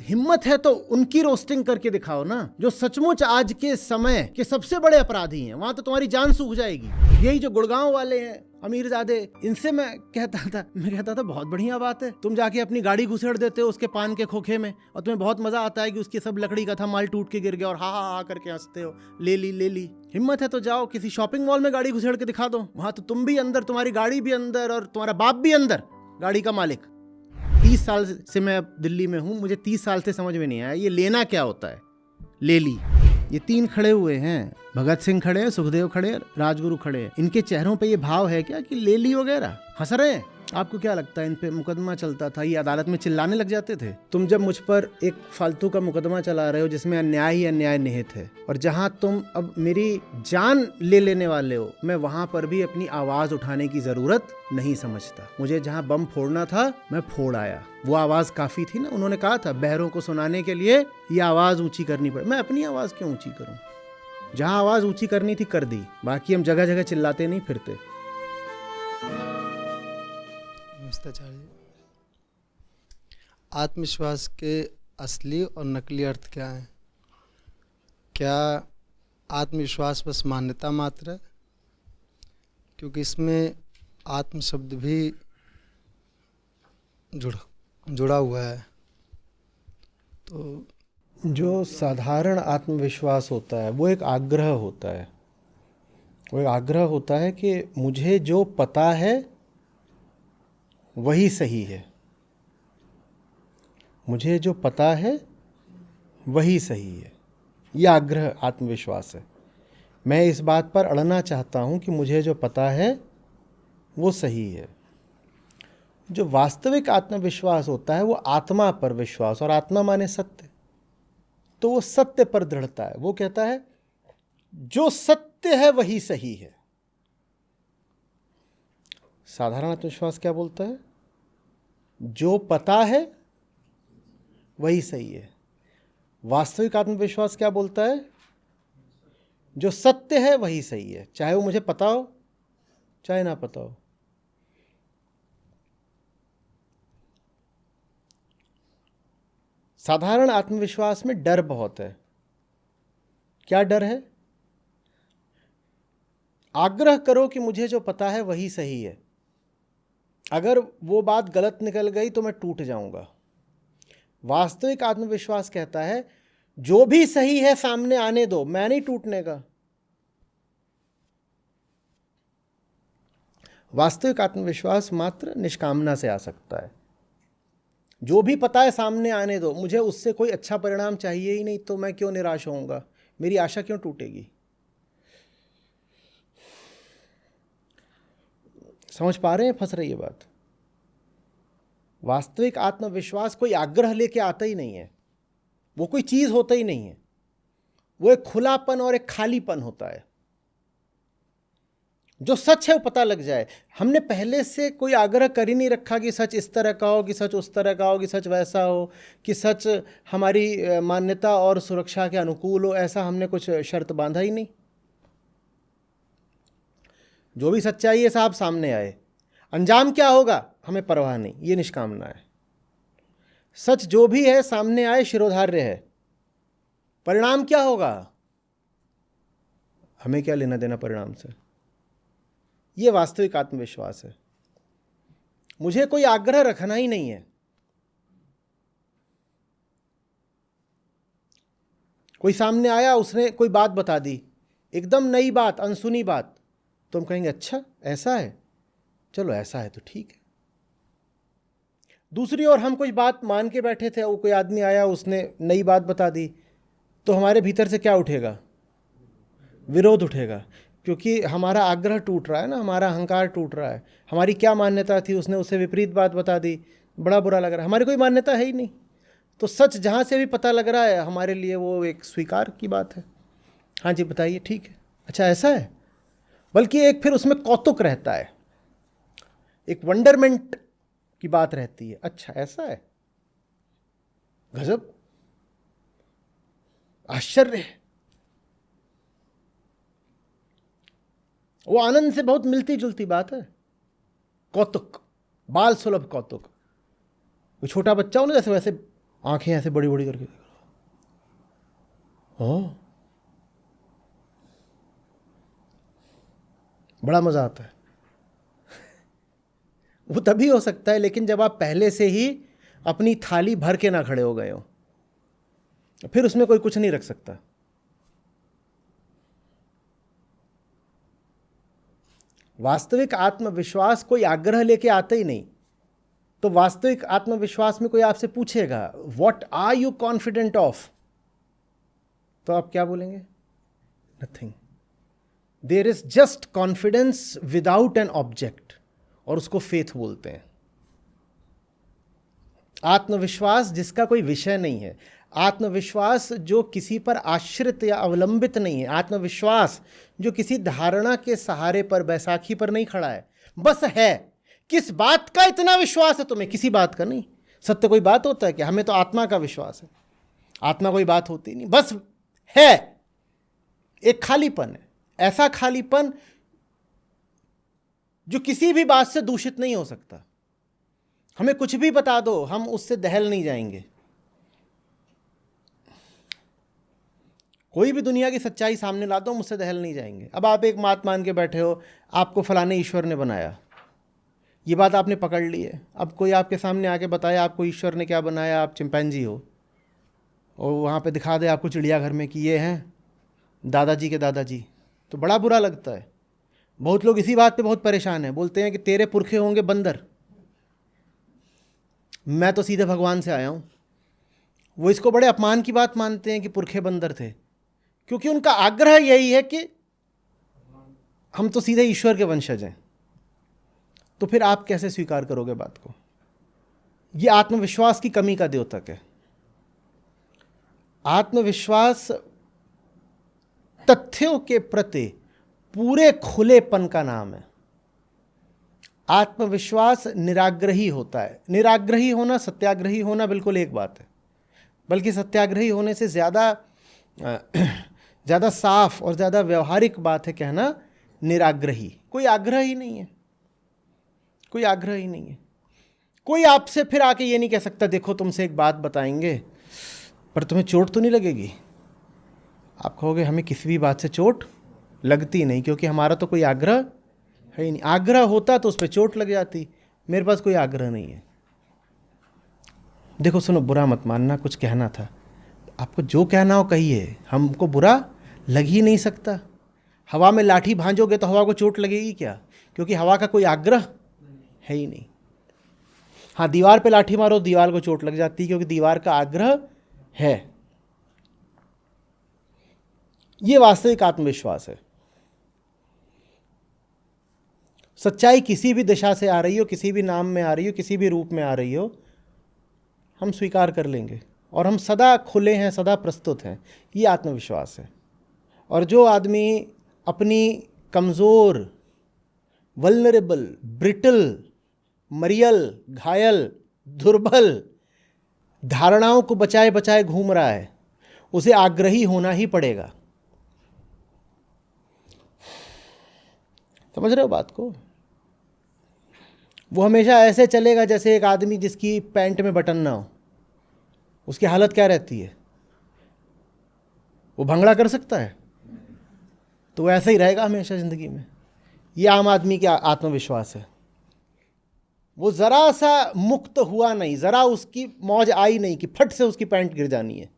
हिम्मत है तो उनकी रोस्टिंग करके दिखाओ ना, जो सचमुच आज के समय के सबसे बड़े अपराधी हैं। वहां तो तुम्हारी जान सूख जाएगी। यही जो गुड़गांव वाले हैं अमीरजादे, इनसे मैं कहता था बहुत बढ़िया बात है, तुम जाके अपनी गाड़ी घुसेड़ देते हो उसके पान के खोखे में, और तुम्हें बहुत मजा आता है कि उसकी सब लकड़ी का था माल टूट के गिर गया, और हा करके हंसते हो। ले ली। हिम्मत है तो जाओ किसी शॉपिंग मॉल में गाड़ी घुसेड़ के दिखा दो। वहां तो तुम भी अंदर, तुम्हारी गाड़ी भी अंदर, और तुम्हारा बाप भी अंदर, गाड़ी का मालिक। 30 साल से मैं अब दिल्ली में हूं, मुझे 30 साल से समझ में नहीं आया ये लेना क्या होता है। ले ली। ये 3 खड़े हुए हैं, भगत सिंह खड़े हैं, सुखदेव खड़े हैं, राजगुरु खड़े हैं। इनके चेहरों पे ये भाव है क्या कि ले ली वगैरह? हंस रहे हैं। आपको क्या लगता है इन पे मुकदमा चलता था, ये अदालत में चिल्लाने लग जाते थे? तुम जब मुझ पर एक फालतू का मुकदमा चला रहे हो जिसमें अन्याय ही अन्याय निहित है, और जहां तुम अब मेरी जान ले लेने वाले हो, मैं वहां पर भी अपनी आवाज उठाने की जरूरत नहीं समझता। मुझे जहां बम फोड़ना था मैं फोड़ आया, वो आवाज काफी थी ना। उन्होंने कहा था बहरों को सुनाने के लिए ये आवाज ऊंची करनी पड़े। मैं अपनी आवाज क्यों ऊंची करूं? जहां आवाज ऊंची करनी थी कर दी, बाकी हम जगह जगह चिल्लाते नहीं फिरते। आत्मविश्वास के असली और नकली अर्थ क्या है? क्या आत्मविश्वास बस मान्यता मात्र है? क्योंकि इसमें आत्म शब्द भी जुड़ा हुआ है। तो जो साधारण आत्मविश्वास होता है वो एक आग्रह होता है। वो एक आग्रह होता है कि मुझे जो पता है वही सही है। मुझे जो पता है वही सही है। यह आग्रह आत्मविश्वास है। मैं इस बात पर अड़ना चाहता हूं कि मुझे जो पता है वो सही है। जो वास्तविक आत्मविश्वास होता है वो आत्मा पर विश्वास, और आत्मा माने सत्य। तो वो सत्य पर दृढ़ता है। वो कहता है जो सत्य है वही सही है। साधारण आत्मविश्वास क्या बोलता है? जो पता है वही सही है। वास्तविक आत्मविश्वास क्या बोलता है? जो सत्य है वही सही है, चाहे वो मुझे पता हो चाहे ना पता हो। साधारण आत्मविश्वास में डर बहुत है। क्या डर है? आग्रह करो कि मुझे जो पता है वही सही है, अगर वो बात गलत निकल गई तो मैं टूट जाऊंगा। वास्तविक आत्मविश्वास कहता है जो भी सही है सामने आने दो, मैं नहीं टूटने का। वास्तविक आत्मविश्वास मात्र निष्कामना से आ सकता है। जो भी पता है सामने आने दो, मुझे उससे कोई अच्छा परिणाम चाहिए ही नहीं, तो मैं क्यों निराश होऊंगा? मेरी आशा क्यों टूटेगी? समझ पा रहे हैं? फंस रही है बात। वास्तविक आत्मविश्वास कोई आग्रह लेके आता ही नहीं है, वो कोई चीज होता ही नहीं है। वो एक खुलापन और एक खालीपन होता है। जो सच है वो पता लग जाए। हमने पहले से कोई आग्रह कर ही नहीं रखा कि सच इस तरह का हो, कि सच उस तरह का हो, कि सच वैसा हो, कि सच हमारी मान्यता और सुरक्षा के अनुकूल हो। ऐसा हमने कुछ शर्त बांधा ही नहीं। जो भी सच्चाई है साहब सामने आए, अंजाम क्या होगा हमें परवाह नहीं, ये निष्कामना है। सच जो भी है सामने आए, शिरोधार्य है। परिणाम क्या होगा हमें क्या लेना देना परिणाम से। ये वास्तविक आत्मविश्वास है। मुझे कोई आग्रह रखना ही नहीं है। कोई सामने आया, उसने कोई बात बता दी, एकदम नई बात, अनसुनी बात, तो हम कहेंगे अच्छा ऐसा है, चलो ऐसा है तो ठीक है। दूसरी ओर हम कोई बात मान के बैठे थे, वो कोई आदमी आया, उसने नई बात बता दी, तो हमारे भीतर से क्या उठेगा? विरोध उठेगा, क्योंकि हमारा आग्रह टूट रहा है ना, हमारा अहंकार टूट रहा है। हमारी क्या मान्यता थी, उसने उससे विपरीत बात बता दी, बड़ा बुरा लग रहा है। हमारी कोई मान्यता है ही नहीं। तो सच जहाँ से भी पता लग रहा है हमारे लिए वो एक स्वीकार की बात है। हाँ जी बताइए, ठीक है, अच्छा ऐसा है। बल्कि एक फिर उसमें कौतुक रहता है, एक वंडरमेंट की बात रहती है। अच्छा ऐसा है, गजब, आश्चर्य है। वो आनंद से बहुत मिलती जुलती बात है। कौतुक, बाल सुलभ कौतुक। वो छोटा बच्चा हो ना, जैसे वैसे आंखें ऐसे बड़ी बड़ी करके देख रहा। हाँ, बड़ा मजा आता है। वो तभी हो सकता है लेकिन जब आप पहले से ही अपनी थाली भर के ना खड़े हो गए हो, फिर उसमें कोई कुछ नहीं रख सकता। वास्तविक आत्मविश्वास कोई आग्रह लेके आता ही नहीं। तो वास्तविक आत्मविश्वास में कोई आपसे पूछेगा what are you confident of, तो आप क्या बोलेंगे? Nothing. There is just confidence without an object, और उसको फेथ बोलते हैं। आत्मविश्वास जिसका कोई विषय नहीं है, आत्मविश्वास जो किसी पर आश्रित या अवलंबित नहीं है, आत्मविश्वास जो किसी धारणा के सहारे पर, बैसाखी पर नहीं खड़ा है, बस है। किस बात का इतना विश्वास है तुम्हें? किसी बात का नहीं। सत्य कोई बात होता है कि हमें तो आत्मा का विश्वास है, आत्मा कोई बात होती नहीं, बस है। एक खालीपन है, ऐसा खालीपन जो किसी भी बात से दूषित नहीं हो सकता। हमें कुछ भी बता दो, हम उससे दहल नहीं जाएंगे। कोई भी दुनिया की सच्चाई सामने ला दो, हम उससे दहल नहीं जाएंगे। अब आप एक बात मान के बैठे हो, आपको फलाने ईश्वर ने बनाया, ये बात आपने पकड़ ली है। अब कोई आपके सामने आके बताया आपको ईश्वर ने क्या बनाया, आप चिंपैंजी हो, और वहाँ पे दिखा दे आपको चिड़ियाघर में कि ये हैं दादाजी के दादाजी, तो बड़ा बुरा लगता है। बहुत लोग इसी बात पे बहुत परेशान हैं, बोलते हैं कि तेरे पुरखे होंगे बंदर, मैं तो सीधे भगवान से आया हूँ। वो इसको बड़े अपमान की बात मानते हैं कि पुरखे बंदर थे, क्योंकि उनका आग्रह यही है कि हम तो सीधे ईश्वर के वंशज हैं। तो फिर आप कैसे स्वीकार करोगे बात को? ये आत्मविश्वास की कमी का द्योतक है। आत्मविश्वास तथ्यों के प्रति पूरे खुलेपन का नाम है। आत्मविश्वास निराग्रही होता है। निराग्रही होना, सत्याग्रही होना बिल्कुल एक बात है, बल्कि सत्याग्रही होने से ज़्यादा साफ और ज़्यादा व्यवहारिक बात है कहना निराग्रही। कोई आग्रह ही नहीं है, कोई आग्रह ही नहीं है। कोई आपसे फिर आके ये नहीं कह सकता देखो तुमसे एक बात बताएंगे पर तुम्हें चोट तो नहीं लगेगी। आप कहोगे हमें किसी भी बात से चोट लगती नहीं, क्योंकि हमारा तो कोई आग्रह है ही नहीं। आग्रह होता तो उस पर चोट लग जाती। मेरे पास कोई आग्रह नहीं है। देखो सुनो, बुरा मत मानना, कुछ कहना था। आपको जो कहना हो कहिए, हमको बुरा लग ही नहीं सकता। हवा में लाठी भांजोगे तो हवा को चोट लगेगी क्या? क्योंकि हवा का कोई आग्रह है ही नहीं। हाँ, दीवार पे लाठी मारो, दीवार को चोट लग जाती है, क्योंकि दीवार का आग्रह है। ये वास्तविक आत्मविश्वास है। सच्चाई किसी भी दिशा से आ रही हो, किसी भी नाम में आ रही हो, किसी भी रूप में आ रही हो, हम स्वीकार कर लेंगे, और हम सदा खुले हैं, सदा प्रस्तुत हैं। ये आत्मविश्वास है। और जो आदमी अपनी कमज़ोर, वल्नरेबल, ब्रिटल, मरियल, घायल, दुर्बल धारणाओं को बचाए बचाए घूम रहा है, उसे आग्रही होना ही पड़ेगा। समझ रहे हो बात को? वो हमेशा ऐसे चलेगा जैसे एक आदमी जिसकी पैंट में बटन ना हो। उसकी हालत क्या रहती है? वो भंगड़ा कर सकता है? तो वो ऐसा ही रहेगा हमेशा ज़िंदगी में। ये आम आदमी का आत्मविश्वास है। वो ज़रा सा मुक्त हुआ नहीं, ज़रा उसकी मौज आई नहीं कि फट से उसकी पैंट गिर जानी है,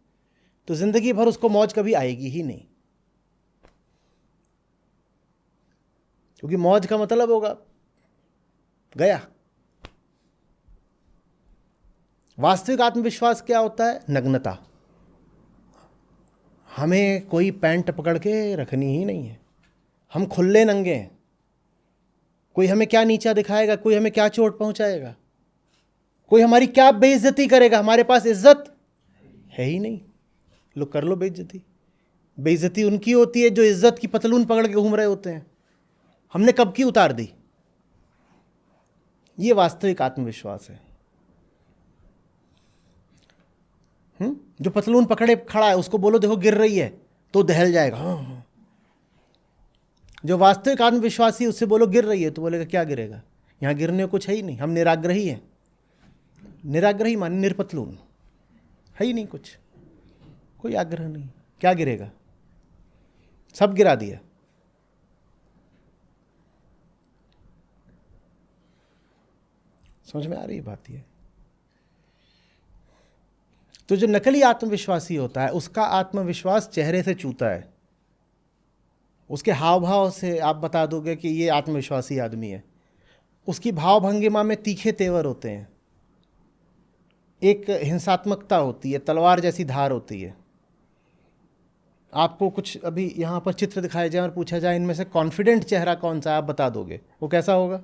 तो ज़िंदगी भर उसको मौज कभी आएगी ही नहीं। क्योंकि मौज का मतलब होगा गया। वास्तविक आत्मविश्वास क्या होता है? नग्नता। हमें कोई पैंट पकड़ के रखनी ही नहीं है, हम खुले नंगे हैं। कोई हमें क्या नीचा दिखाएगा, कोई हमें क्या चोट पहुंचाएगा, कोई हमारी क्या बेइज्जती करेगा? हमारे पास इज्जत है ही नहीं। लो कर लो बेइज्जती। बेइज्जती उनकी होती है जो इज्जत की पतलून पकड़ के घूम रहे होते हैं। हमने कब की उतार दी? ये वास्तविक आत्मविश्वास है। जो पतलून पकड़े खड़ा है उसको बोलो देखो गिर रही है तो दहल जाएगा। हाँ। जो वास्तविक आत्मविश्वासी उससे बोलो गिर रही है तो बोलेगा क्या गिरेगा, यहाँ गिरने को कुछ है ही नहीं। हम निराग्रही हैं। निराग्रही माने निरपतलून। है ही नहीं कुछ, कोई आग्रह नहीं। क्या गिरेगा? सब गिरा दिया। समझ में आ रही बात? ये तो जो नकली आत्मविश्वासी होता है उसका आत्मविश्वास चेहरे से चूता है, उसके हाव भाव से आप बता दोगे कि ये आत्मविश्वासी आदमी है। उसकी भाव भंगिमा में तीखे तेवर होते हैं, एक हिंसात्मकता होती है, तलवार जैसी धार होती है। आपको कुछ अभी यहाँ पर चित्र दिखाए जाए और पूछा जाए इनमें से कॉन्फिडेंट चेहरा कौन सा है, आप बता दोगे, वो कैसा होगा?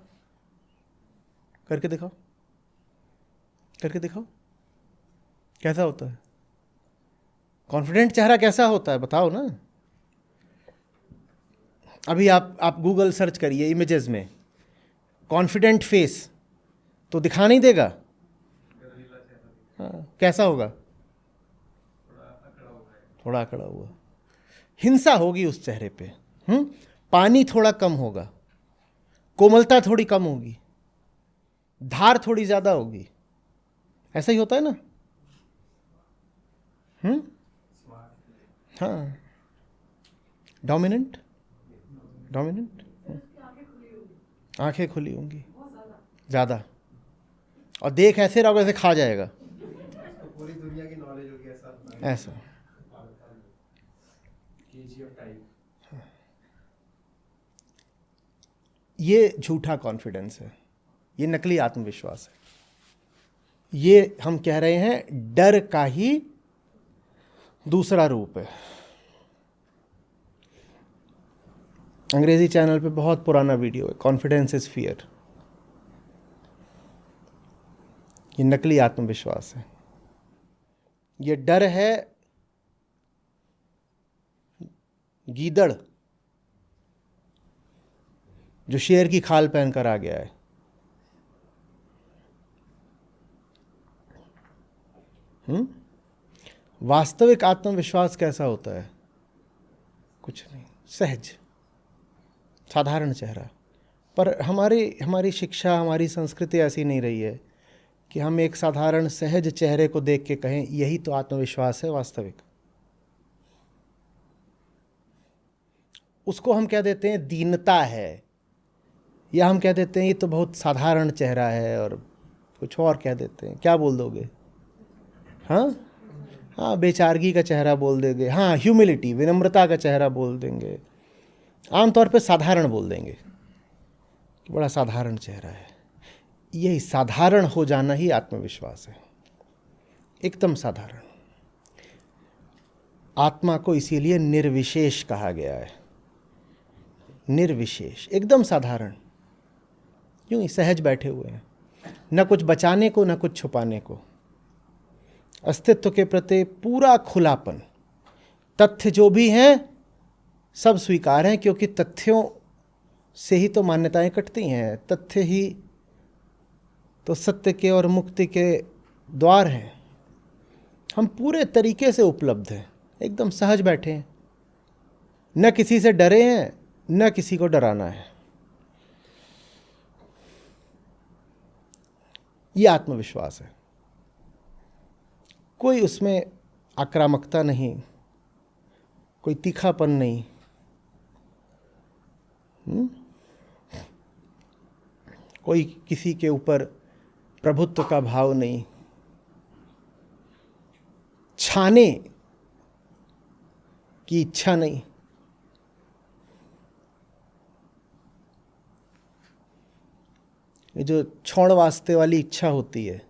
करके दिखाओ, करके दिखाओ, कैसा होता है? कॉन्फिडेंट चेहरा कैसा होता है बताओ ना। अभी आप गूगल सर्च करिए इमेजेस में कॉन्फिडेंट फेस, तो दिखा नहीं देगा। हाँ, कैसा होगा? थोड़ा अकड़ा हुआ, हिंसा होगी उस चेहरे पे। पानी थोड़ा कम होगा, कोमलता थोड़ी कम होगी, धार थोड़ी ज्यादा होगी। ऐसा ही होता है ना? हाँ, डोमिनेंट, डोमिनेंट, आंखें खुली होंगी ज्यादा, और देख ऐसे रहोगे ऐसे खा जाएगा, पूरी दुनिया की नॉलेज होगी ऐसा। ये झूठा कॉन्फिडेंस है, ये नकली आत्मविश्वास है। ये हम कह रहे हैं डर का ही दूसरा रूप है। अंग्रेजी चैनल पे बहुत पुराना वीडियो है, कॉन्फिडेंस इज फियर। ये नकली आत्मविश्वास है। ये डर है गीदड़ जो शेर की खाल पहनकर आ गया है। वास्तविक आत्मविश्वास कैसा होता है? कुछ नहीं, सहज, साधारण चेहरा। पर हमारी शिक्षा, हमारी संस्कृति ऐसी नहीं रही है कि हम एक साधारण सहज चेहरे को देख के कहें यही तो आत्मविश्वास है वास्तविक। उसको हम कह देते हैं दीनता है, या हम कह देते हैं ये तो बहुत साधारण चेहरा है, और कुछ और कह देते हैं। क्या बोल दोगे? हाँ, बेचारगी का चेहरा बोल देंगे, हाँ ह्यूमिलिटी, विनम्रता का चेहरा बोल देंगे, आमतौर पे साधारण बोल देंगे कि बड़ा साधारण चेहरा है। यही साधारण हो जाना ही आत्मविश्वास है, एकदम साधारण। आत्मा को इसीलिए निर्विशेष कहा गया है। निर्विशेष, एकदम साधारण, यूं ही सहज बैठे हुए हैं, न कुछ बचाने को न कुछ छुपाने को। अस्तित्व के प्रति पूरा खुलापन। तथ्य जो भी हैं सब स्वीकार हैं, क्योंकि तथ्यों से ही तो मान्यताएं कटती हैं। तथ्य ही तो सत्य के और मुक्ति के द्वार हैं। हम पूरे तरीके से उपलब्ध हैं, एकदम सहज बैठे हैं, न किसी से डरे हैं न किसी को डराना है। ये आत्मविश्वास है। कोई उसमें आक्रामकता नहीं, कोई तीखापन नहीं। कोई किसी के ऊपर प्रभुत्व का भाव नहीं, छाने की इच्छा नहीं। ये जो छोड़ वास्ते वाली इच्छा होती है,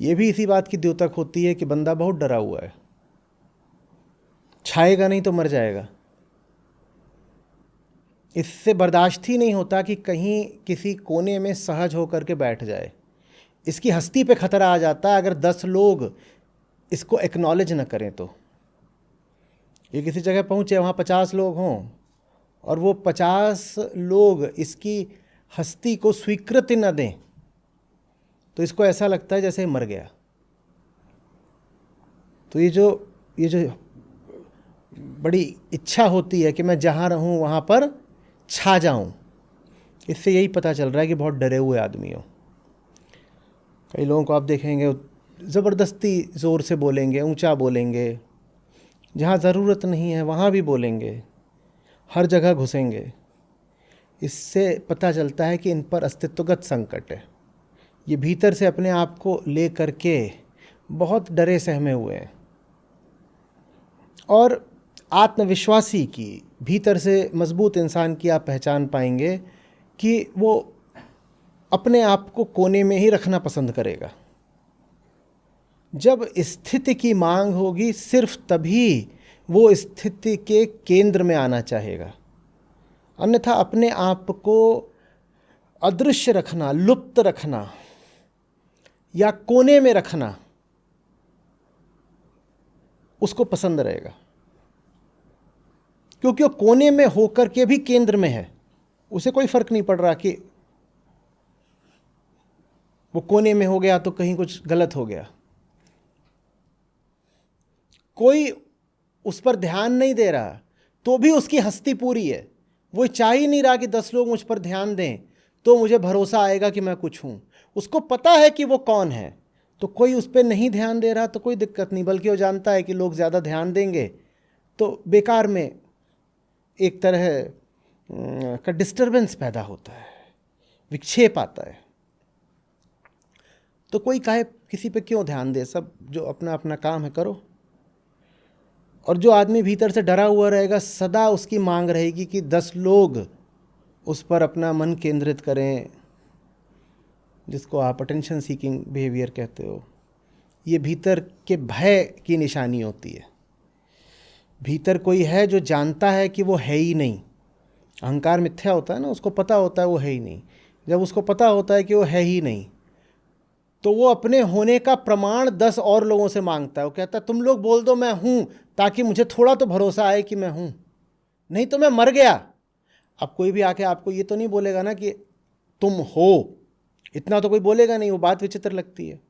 ये भी इसी बात की द्योतक होती है कि बंदा बहुत डरा हुआ है, छाएगा नहीं तो मर जाएगा। इससे बर्दाश्त ही नहीं होता कि कहीं किसी कोने में सहज होकर के बैठ जाए। इसकी हस्ती पे खतरा आ जाता है अगर 10 लोग इसको एक्नॉलेज न करें तो। ये किसी जगह पहुँचे, वहाँ 50 लोग हों और वो 50 लोग इसकी हस्ती को स्वीकृति न दें, तो इसको ऐसा लगता है जैसे मर गया। तो ये जो बड़ी इच्छा होती है कि मैं जहाँ रहूँ वहाँ पर छा जाऊँ, इससे यही पता चल रहा है कि बहुत डरे हुए आदमी हो। कई लोगों को आप देखेंगे ज़बरदस्ती ज़ोर से बोलेंगे, ऊंचा बोलेंगे, जहाँ ज़रूरत नहीं है वहाँ भी बोलेंगे, हर जगह घुसेंगे। इससे पता चलता है कि इन पर अस्तित्वगत संकट है। ये भीतर से अपने आप को ले करके बहुत डरे सहमे हुए हैं। और आत्मविश्वासी की, भीतर से मजबूत इंसान की आप पहचान पाएंगे कि वो अपने आप को कोने में ही रखना पसंद करेगा। जब स्थिति की मांग होगी सिर्फ तभी वो स्थिति के केंद्र में आना चाहेगा, अन्यथा अपने आप को अदृश्य रखना, लुप्त रखना या कोने में रखना उसको पसंद रहेगा, क्योंकि वो कोने में होकर के भी केंद्र में है। उसे कोई फर्क नहीं पड़ रहा कि वो कोने में हो गया तो कहीं कुछ गलत हो गया। कोई उस पर ध्यान नहीं दे रहा तो भी उसकी हस्ती पूरी है। वो चाह ही नहीं रहा कि 10 लोग मुझ पर ध्यान दें तो मुझे भरोसा आएगा कि मैं कुछ हूं। उसको पता है कि वो कौन है, तो कोई उस पर नहीं ध्यान दे रहा तो कोई दिक्कत नहीं, बल्कि वो जानता है कि लोग ज़्यादा ध्यान देंगे तो बेकार में एक तरह का डिस्टरबेंस पैदा होता है, विक्षेप आता है। तो कोई कहे किसी पे क्यों ध्यान दे, सब जो अपना अपना काम है करो। और जो आदमी भीतर से डरा हुआ रहेगा, सदा उसकी मांग रहेगी कि 10 लोग उस पर अपना मन केंद्रित करें, जिसको आप अटेंशन सीकिंग बिहेवियर कहते हो। ये भीतर के भय की निशानी होती है। भीतर कोई है जो जानता है कि वो है ही नहीं। अहंकार मिथ्या होता है ना, उसको पता होता है वो है ही नहीं। जब उसको पता होता है कि वो है ही नहीं तो वो अपने होने का प्रमाण 10 और लोगों से मांगता है। वो कहता है तुम लोग बोल दो मैं हूँ, ताकि मुझे थोड़ा तो भरोसा आए कि मैं हूँ, नहीं तो मैं मर गया। अब कोई भी आके आपको ये तो नहीं बोलेगा ना कि तुम हो, इतना तो कोई बोलेगा नहीं, वो बात विचित्र लगती है।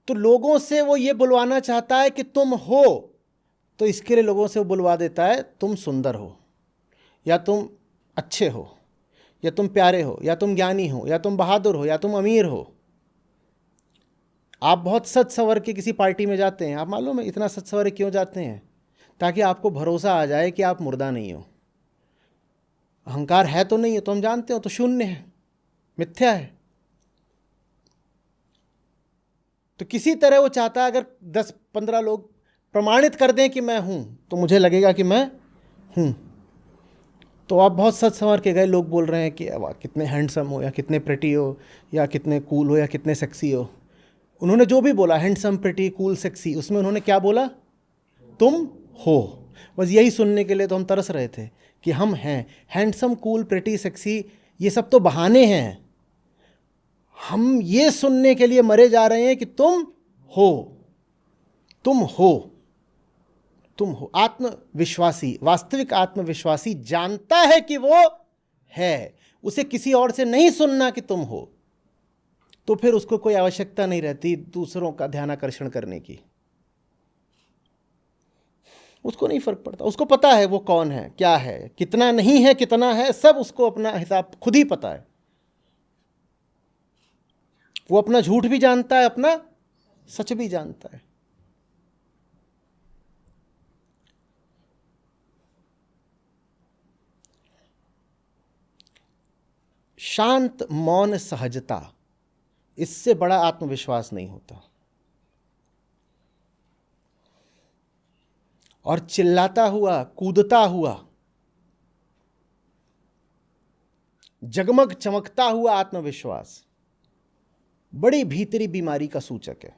तो लोगों से वो ये बुलवाना चाहता है कि तुम हो, तो इसके लिए लोगों से वो बुलवा देता है तुम सुंदर हो, या तुम अच्छे हो, या तुम प्यारे हो, या तुम ज्ञानी हो, या तुम बहादुर हो, या तुम अमीर हो। आप बहुत सच सवर के किसी पार्टी में जाते हैं, आप मालूम है इतना सच सवर क्यों जाते हैं? ताकि आपको भरोसा आ जाए कि आप मुर्दा नहीं हो। अहंकार है तो नहीं है, तो हम जानते हो तो शून्य है, मिथ्या है। तो किसी तरह वो चाहता है अगर 10-15 लोग प्रमाणित कर दें कि मैं हूं तो मुझे लगेगा कि मैं हूं। तो आप बहुत सच संवर के गए, लोग बोल रहे हैं कि वाह कितने हैंडसम हो, या कितने प्रिटी हो, या कितने कूल हो, या कितने सेक्सी हो। उन्होंने जो भी बोला, हैंडसम, प्रिटी, कूल, सेक्सी, उसमें उन्होंने क्या बोला? तुम हो। बस यही सुनने के लिए तो हम तरस रहे थे कि हम हैं हैंडसम, कूल, प्रिटी, सेक्सी। ये सब तो बहाने हैं। हम ये सुनने के लिए मरे जा रहे हैं कि तुम हो, तुम हो, तुम हो। आत्मविश्वासी, वास्तविक आत्मविश्वासी जानता है कि वो है। उसे किसी और से नहीं सुनना कि तुम हो, तो फिर उसको कोई आवश्यकता नहीं रहती दूसरों का ध्यानाकर्षण करने की। उसको नहीं फर्क पड़ता, उसको पता है वो कौन है, क्या है, कितना नहीं है, कितना है, सब उसको अपना हिसाब खुद ही पता है। वो अपना झूठ भी जानता है, अपना सच भी जानता है। शांत मौन सहजता, इससे बड़ा आत्मविश्वास नहीं होता। और चिल्लाता हुआ, कूदता हुआ, जगमग चमकता हुआ आत्मविश्वास बड़ी भीतरी बीमारी का सूचक है।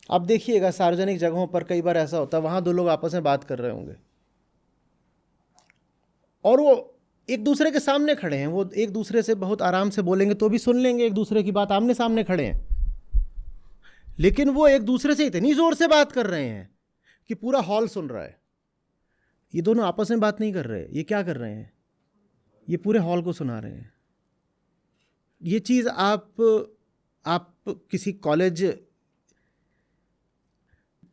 आप देखिएगा सार्वजनिक जगहों पर कई बार ऐसा होता है, वहां 2 लोग आपस में बात कर रहे होंगे और वो एक दूसरे के सामने खड़े हैं, वो एक दूसरे से बहुत आराम से बोलेंगे तो भी सुन लेंगे एक दूसरे की बात, आमने सामने खड़े हैं, लेकिन वो एक दूसरे से इतनी जोर से बात कर रहे हैं कि पूरा हॉल सुन रहा है। ये दोनों आपस में बात नहीं कर रहे, ये क्या कर रहे हैं? ये पूरे हॉल को सुना रहे हैं। ये चीज़ आप किसी कॉलेज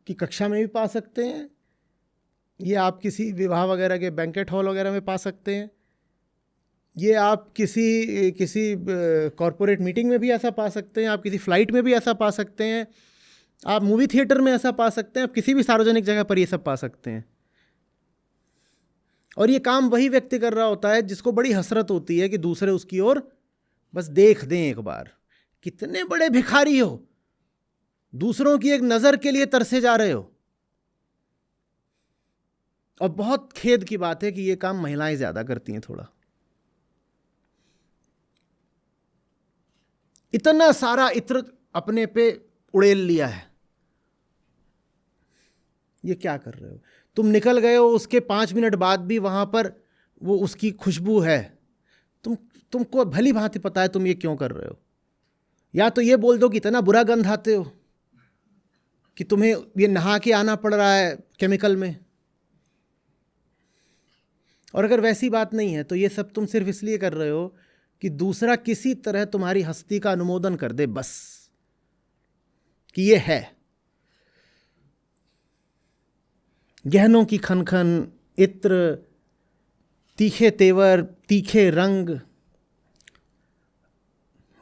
की कक्षा में भी पा सकते हैं, ये आप किसी विवाह वगैरह के बैंकेट हॉल वगैरह में पा सकते हैं, ये आप किसी किसी कॉरपोरेट मीटिंग में भी ऐसा पा सकते हैं, आप किसी फ्लाइट में भी ऐसा पा सकते हैं, आप मूवी थिएटर में ऐसा पा सकते हैं, आप किसी भी सार्वजनिक जगह पर ये सब पा सकते हैं। और ये काम वही व्यक्ति कर रहा होता है जिसको बड़ी हसरत होती है कि दूसरे उसकी ओर बस देख दें एक बार। कितने बड़े भिखारी हो, दूसरों की एक नज़र के लिए तरसे जा रहे हो। और बहुत खेद की बात है कि ये काम महिलाएं ज़्यादा करती हैं थोड़ा। इतना सारा इत्र अपने पे उड़ेल लिया है, ये क्या कर रहे हो? तुम निकल गए हो, उसके 5 मिनट बाद भी वहां पर वो उसकी खुशबू है। तुमको भली भांति पता है तुम ये क्यों कर रहे हो। या तो ये बोल दो कि इतना बुरा गंध आते हो कि तुम्हें ये नहा के आना पड़ रहा है केमिकल में। और अगर वैसी बात नहीं है तो ये सब तुम सिर्फ इसलिए कर रहे हो कि दूसरा किसी तरह तुम्हारी हस्ती का अनुमोदन कर दे, बस कि ये है। गहनों की खनखन, इत्र, तीखे तेवर, तीखे रंग,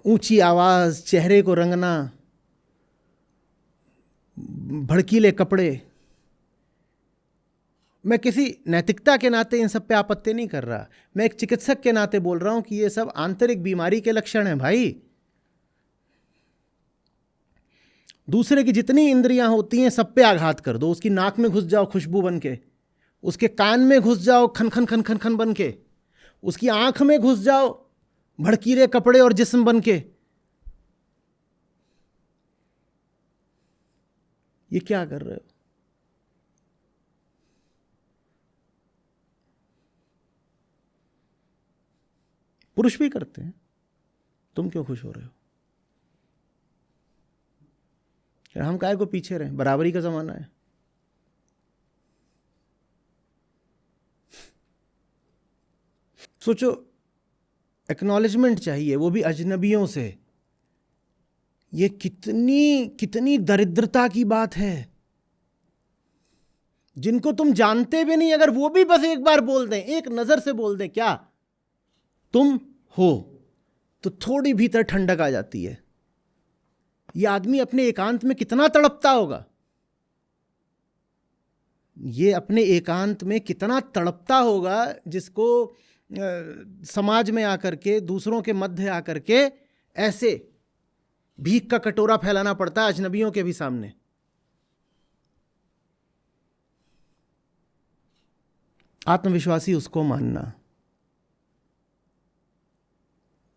ऊंची आवाज, चेहरे को रंगना, भड़कीले कपड़े। मैं किसी नैतिकता के नाते इन सब पे आपत्ति नहीं कर रहा, मैं एक चिकित्सक के नाते बोल रहा हूं कि ये सब आंतरिक बीमारी के लक्षण हैं भाई। दूसरे की जितनी इंद्रियां होती हैं सब पे आघात कर दो। उसकी नाक में घुस जाओ खुशबू बन के, उसके कान में घुस जाओ खन खन खन खन खन बन के, उसकी आंख में घुस जाओ भड़कीले कपड़े और जिस्म बन के। ये क्या कर रहे हो? पुरुष भी करते हैं, तुम क्यों खुश हो रहे हो? हम काहे को पीछे रहे? बराबरी का जमाना है। सोचो, एक्नॉलेजमेंट चाहिए, वो भी अजनबियों से। ये कितनी कितनी दरिद्रता की बात है। जिनको तुम जानते भी नहीं, अगर वो भी बस एक बार बोल दें, एक नजर से बोल दें क्या तुम हो, तो थोड़ी भीतर ठंडक आ जाती है। ये आदमी अपने एकांत में कितना तड़पता होगा, ये अपने एकांत में कितना तड़पता होगा, जिसको समाज में आकर के, दूसरों के मध्य आकर के ऐसे भीख का कटोरा फैलाना पड़ता है अजनबियों के भी सामने। आत्मविश्वासी उसको मानना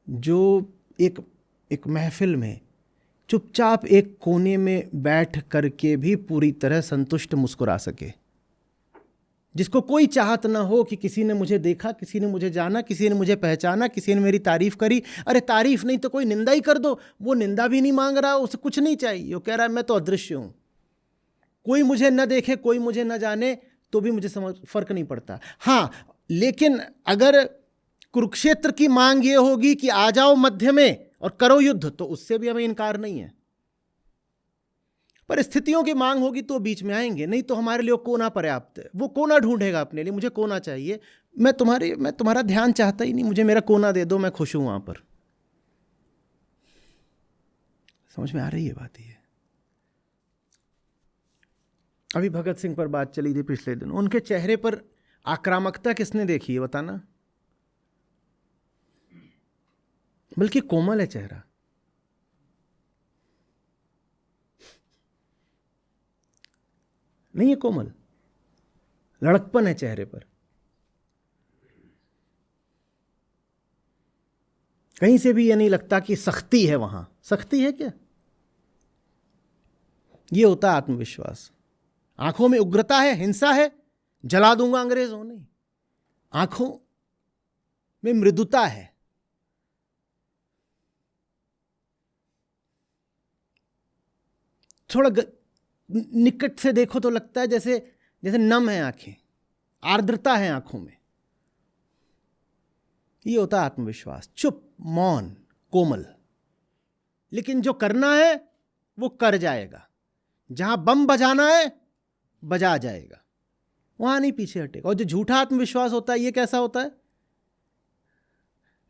जो एक महफिल में चुपचाप एक कोने में बैठ करके भी पूरी तरह संतुष्ट मुस्कुरा सके, जिसको कोई चाहत ना हो कि किसी ने मुझे देखा, किसी ने मुझे जाना, किसी ने मुझे पहचाना, किसी ने मेरी तारीफ करी। अरे तारीफ नहीं तो कोई निंदा ही कर दो, वो निंदा भी नहीं मांग रहा, उसे कुछ नहीं चाहिए। वो कह रहा है मैं तो अदृश्य हूं, कोई मुझे न देखे, कोई मुझे न जाने, तो भी मुझे फर्क नहीं पड़ता। हाँ, लेकिन अगर कुरुक्षेत्र की मांग ये होगी कि आ जाओ मध्य में और करो युद्ध, तो उससे भी हमें इनकार नहीं है। पर स्थितियों की मांग होगी तो बीच में आएंगे, नहीं तो हमारे लिए कोना पर्याप्त है। वो कोना ढूंढेगा अपने लिए, मुझे कोना चाहिए, मैं तुम्हारा ध्यान चाहता ही नहीं, मुझे मेरा कोना दे दो, मैं खुश हूं वहां पर। समझ में आ रही है बात? ये अभी भगत सिंह पर बात चली थी पिछले दिन, उनके चेहरे पर आक्रामकता किसने देखी है बताना? बल्कि कोमल है चेहरा, नहीं है कोमल, लड़कपन है चेहरे पर। कहीं से भी ये नहीं लगता कि सख्ती है वहां। सख्ती है क्या? ये होता है आत्मविश्वास। आंखों में उग्रता है, हिंसा है, जला दूंगा अंग्रेजों, नहीं। आंखों में मृदुता है, थोड़ा निकट से देखो तो लगता है जैसे नम है आंखें, आर्द्रता है आंखों में। ये होता है आत्मविश्वास। चुप, मौन, कोमल। लेकिन जो करना है वो कर जाएगा, जहां बम बजाना है बजा जाएगा, वहां नहीं पीछे हटेगा। और जो झूठा आत्मविश्वास होता है, ये कैसा होता है?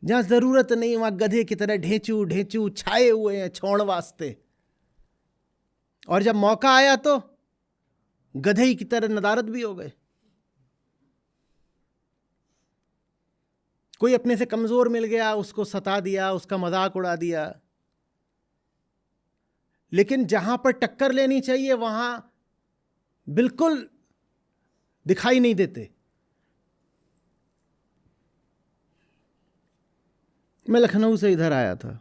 जहां जरूरत नहीं वहां गधे की तरह ढेंचू ढेंचू छाए हुए हैं छोड़ वास्ते, और जब मौका आया तो गधे की तरह नदारद भी हो गए। कोई अपने से कमजोर मिल गया, उसको सता दिया, उसका मजाक उड़ा दिया। लेकिन जहां पर टक्कर लेनी चाहिए वहां बिल्कुल दिखाई नहीं देते। मैं लखनऊ से इधर आया था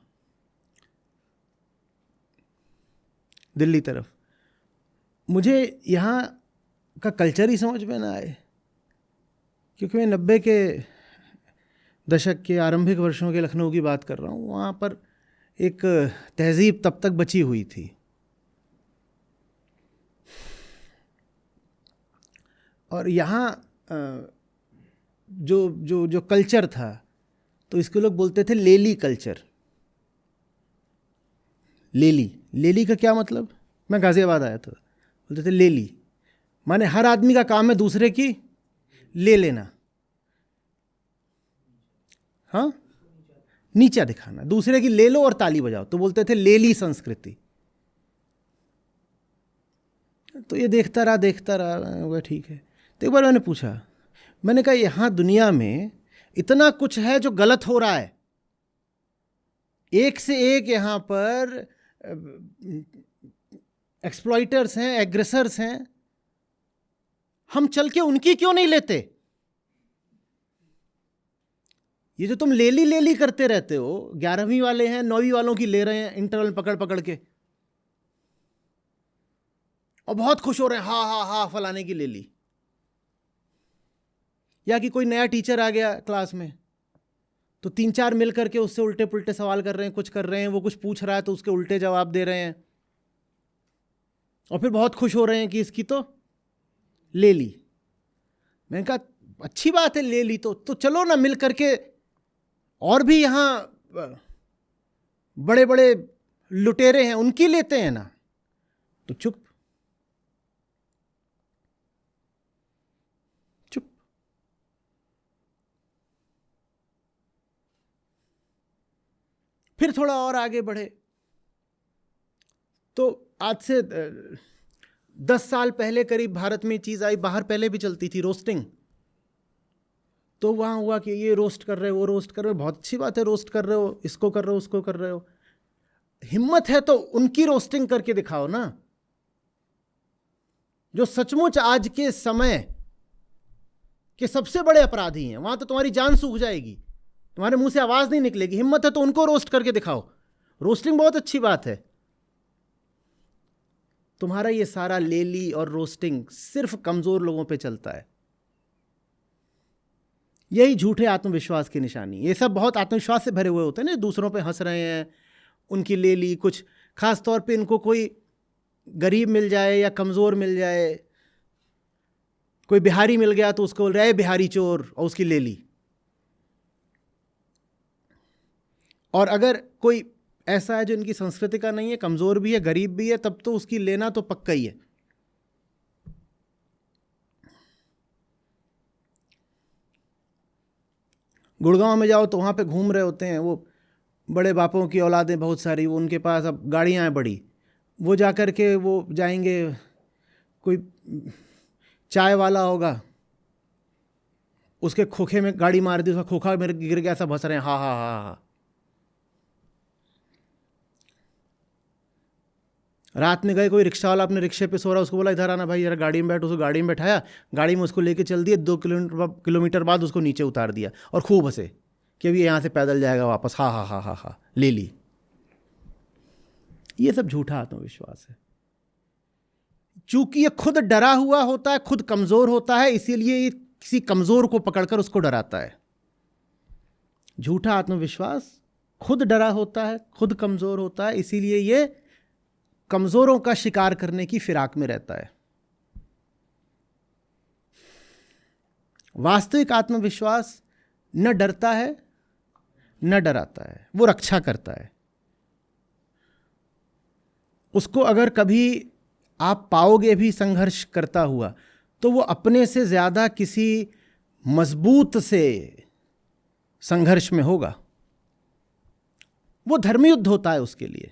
दिल्ली तरफ, मुझे यहाँ का कल्चर ही समझ में ना आए, क्योंकि मैं 90 के दशक के आरंभिक वर्षों के लखनऊ की बात कर रहा हूँ। वहाँ पर एक तहजीब तब तक बची हुई थी, और यहाँ जो जो जो कल्चर था, तो इसको लोग बोलते थे लेली कल्चर। लेली का क्या मतलब? मैं गाजियाबाद आया था, बोलते थे लेली माने हर आदमी का काम है दूसरे की ले लेना, हाँ, नीचा दिखाना, दूसरे की ले लो और ताली बजाओ, तो बोलते थे लेली संस्कृति। तो ये देखता रहा, वह ठीक है। तो एक बार मैंने पूछा, मैंने कहा यहाँ दुनिया में इतना कुछ है जो गलत हो रहा है, एक से एक यहाँ पर एक्सप्लॉइटर्स हैं, एग्रेसर्स हैं, हम चल के उनकी क्यों नहीं लेते? ये जो तुम लेली करते रहते हो, 11वीं वाले हैं 9वीं वालों की ले रहे हैं इंटरवल पकड़ पकड़ के, और बहुत खुश हो रहे हैं, हा फलाने की ले ली। या कि कोई नया टीचर आ गया क्लास में, तो 3-4 मिल करके उससे उल्टे पुल्टे सवाल कर रहे हैं, कुछ कर रहे हैं, वो कुछ पूछ रहा है तो उसके उल्टे जवाब दे रहे हैं, और फिर बहुत खुश हो रहे हैं कि इसकी तो ले ली। मैंने कहा अच्छी बात है ले ली तो चलो ना मिल करके, और भी यहाँ बड़े बड़े लुटेरे हैं उनकी लेते हैं ना। तो चुप। फिर थोड़ा और आगे बढ़े तो आज से 10 साल पहले करीब भारत में चीज़ आई, बाहर पहले भी चलती थी, रोस्टिंग। तो वहाँ हुआ कि ये रोस्ट कर रहे हो, वो रोस्ट कर रहे हो, बहुत अच्छी बात है, रोस्ट कर रहे हो, इसको कर रहे हो, उसको कर रहे हो, हिम्मत है तो उनकी रोस्टिंग करके दिखाओ ना, जो सचमुच आज के समय के सबसे बड़े अपराधी हैं। वहाँ तो तुम्हारी जान सूख जाएगी, तुम्हारे मुंह से आवाज़ नहीं निकलेगी। हिम्मत है तो उनको रोस्ट करके दिखाओ। रोस्टिंग बहुत अच्छी बात है। तुम्हारा ये सारा लेली और रोस्टिंग सिर्फ कमज़ोर लोगों पे चलता है। यही झूठे आत्मविश्वास की निशानी। ये सब बहुत आत्मविश्वास से भरे हुए होते हैं ना, दूसरों पे हंस रहे हैं, उनकी ले ली कुछ, ख़ास तौर पे इनको कोई गरीब मिल जाए या कमज़ोर मिल जाए, कोई बिहारी मिल गया तो उसको बोल रहे बिहारी चोर, और उसकी ले ली। और अगर कोई ऐसा है जो इनकी संस्कृति का नहीं है, कमज़ोर भी है, गरीब भी है, तब तो उसकी लेना तो पक्का ही है। गुड़गांव में जाओ तो वहाँ पे घूम रहे होते हैं वो बड़े बापों की औलादें बहुत सारी, वो उनके पास अब गाड़ियाँ हैं बड़ी, वो जा कर के वो जाएंगे, कोई चाय वाला होगा, उसके खोखे में गाड़ी मार दी, उसका खोखा मेरे गिर गया, सब हंस रहे हैं, हा। रात में गए, कोई रिक्शा वाला अपने रिक्शे पे सो रहा, उसको बोला इधर आना भाई जरा गाड़ी में बैठ, उसको गाड़ी में बैठाया, गाड़ी में उसको लेके चल दिए, 2 किलोमीटर बाद उसको नीचे उतार दिया, और खूब हंसे कि अभी यहाँ से पैदल जाएगा वापस, हा ले ली। ये सब झूठा आत्मविश्वास है। चूंकि ये खुद डरा हुआ होता है, खुद कमज़ोर होता है, इसीलिए ये किसी कमज़ोर को पकड़कर उसको डराता है। झूठा आत्मविश्वास खुद डरा होता है, खुद कमज़ोर होता है, इसीलिए ये कमज़ोरों का शिकार करने की फिराक में रहता है। वास्तविक आत्मविश्वास न डरता है न डराता है, वो रक्षा करता है। उसको अगर कभी आप पाओगे भी संघर्ष करता हुआ, तो वो अपने से ज़्यादा किसी मजबूत से संघर्ष में होगा। वो धर्मयुद्ध होता है उसके लिए।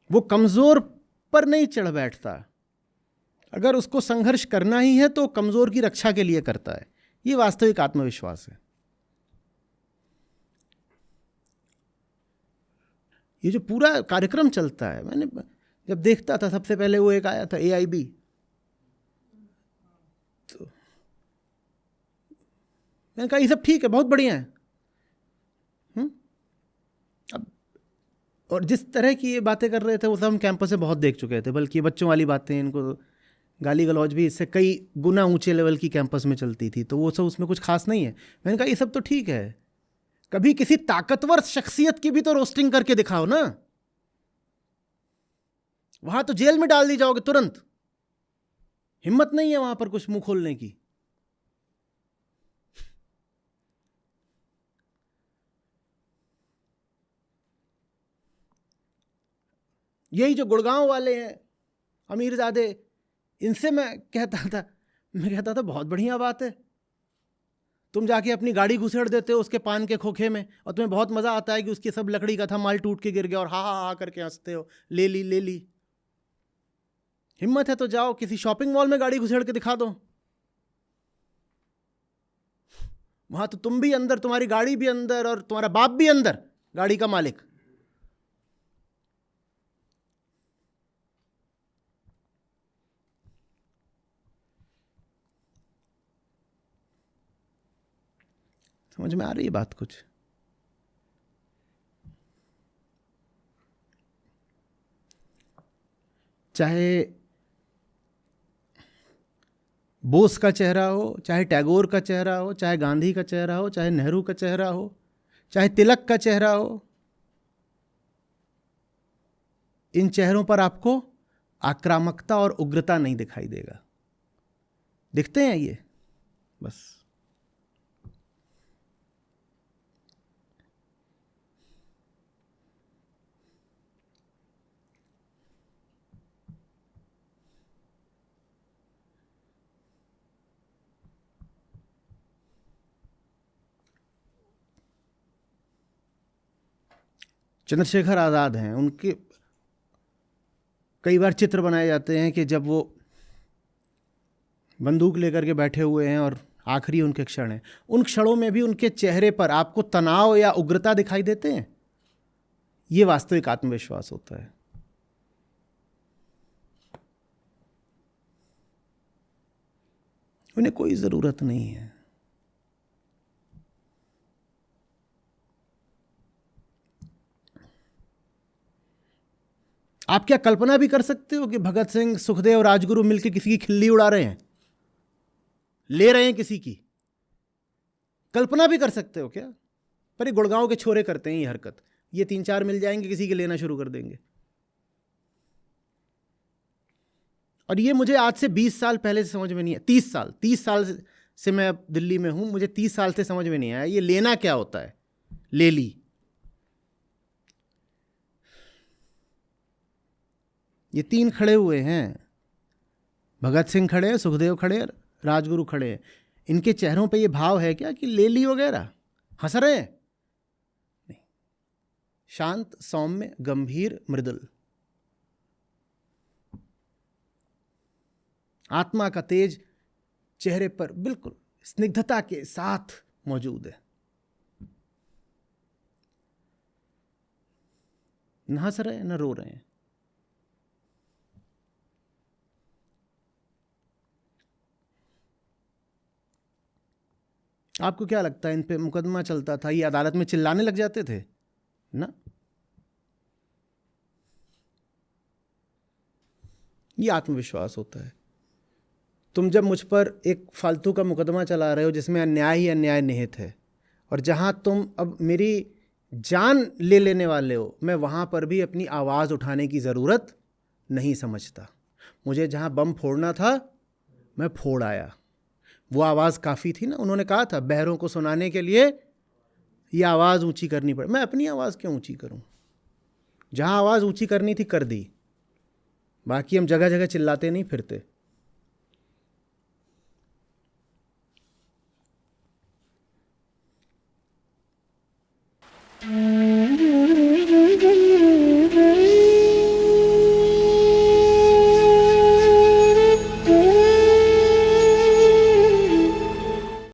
वो कमजोर पर नहीं चढ़ बैठता। अगर उसको संघर्ष करना ही है तो कमजोर की रक्षा के लिए करता है। ये वास्तविक आत्मविश्वास है। ये जो पूरा कार्यक्रम चलता है, मैंने जब देखता था सबसे पहले वो एक आया था AIB, तो मैंने कहा ये सब ठीक है, बहुत बढ़िया है। अब और जिस तरह की ये बातें कर रहे थे वो सब हम कैंपस में बहुत देख चुके थे, बल्कि बच्चों वाली बातें, इनको गाली गलौज भी इससे कई गुना ऊंचे लेवल की कैंपस में चलती थी, तो वो सब उसमें कुछ खास नहीं है। मैंने कहा ये सब तो ठीक है, कभी किसी ताकतवर शख्सियत की भी तो रोस्टिंग करके दिखाओ ना। वहां तो जेल में डाल दी जाओगे तुरंत, हिम्मत नहीं है वहां पर कुछ मुंह खोलने की। यही जो गुड़गांव वाले हैं अमीरजादे, इनसे मैं कहता था बहुत बढ़िया बात है, तुम जाके अपनी गाड़ी घुसेड़ देते हो उसके पान के खोखे में, और तुम्हें बहुत मजा आता है कि उसकी सब लकड़ी का था, माल टूट के गिर गया, और हा हा हा करके हंसते हो, ले ली ले ली। हिम्मत है तो जाओ किसी शॉपिंग मॉल में गाड़ी घुसेड़ के दिखा दो। वहां तो तुम भी अंदर, तुम्हारी गाड़ी भी अंदर, और तुम्हारा बाप भी अंदर, गाड़ी का मालिक। समझ में आ रही है बात कुछ? चाहे बोस का चेहरा हो, चाहे टैगोर का चेहरा हो, चाहे गांधी का चेहरा हो, चाहे नेहरू का चेहरा हो, चाहे तिलक का चेहरा हो, इन चेहरों पर आपको आक्रामकता और उग्रता नहीं दिखाई देगा। दिखते हैं ये बस। चंद्रशेखर आज़ाद हैं, उनके कई बार चित्र बनाए जाते हैं कि जब वो बंदूक लेकर के बैठे हुए हैं और आखिरी उनके क्षण हैं, उन क्षणों में भी उनके चेहरे पर आपको तनाव या उग्रता दिखाई देते हैं। ये वास्तविक आत्मविश्वास होता है। उन्हें कोई ज़रूरत नहीं है। आप क्या कल्पना भी कर सकते हो कि भगत सिंह, सुखदेव, राजगुरु मिलकर किसी की खिल्ली उड़ा रहे हैं, ले रहे हैं किसी की? कल्पना भी कर सकते हो क्या? पर ये गुड़गांव के छोरे करते हैं ये हरकत। ये 3-4 मिल जाएंगे, किसी के लेना शुरू कर देंगे। और ये मुझे आज से 20 साल पहले से समझ में नहीं है। 30 साल से मैं अब दिल्ली में हूं, मुझे 30 साल से समझ में नहीं आया ये लेना क्या होता है। ले ली। ये 3 खड़े हुए हैं, भगत सिंह खड़े हैं, सुखदेव खड़े हैं, राजगुरु खड़े हैं। इनके चेहरों पे ये भाव है क्या कि ले ली वगैरह? हंस रहे हैं? नहीं, शांत, सौम्य, गंभीर, मृदुल। आत्मा का तेज चेहरे पर बिल्कुल स्निग्धता के साथ मौजूद है। न हंस रहे हैं न रो रहे हैं। आपको क्या लगता है इन पे मुकदमा चलता था, ये अदालत में चिल्लाने लग जाते थे ना? ये आत्मविश्वास होता है। तुम जब मुझ पर एक फालतू का मुकदमा चला रहे हो जिसमें अन्याय ही अन्याय निहित है, और जहां तुम अब मेरी जान ले लेने वाले हो, मैं वहां पर भी अपनी आवाज़ उठाने की ज़रूरत नहीं समझता। मुझे जहां बम फोड़ना था मैं फोड़ आया। वो आवाज़ काफ़ी थी ना। उन्होंने कहा था बहरों को सुनाने के लिए ये आवाज़ ऊंची करनी पड़े। मैं अपनी आवाज़ क्यों ऊंची करूं? जहां आवाज़ ऊंची करनी थी कर दी। बाकी हम जगह जगह चिल्लाते नहीं फिरते।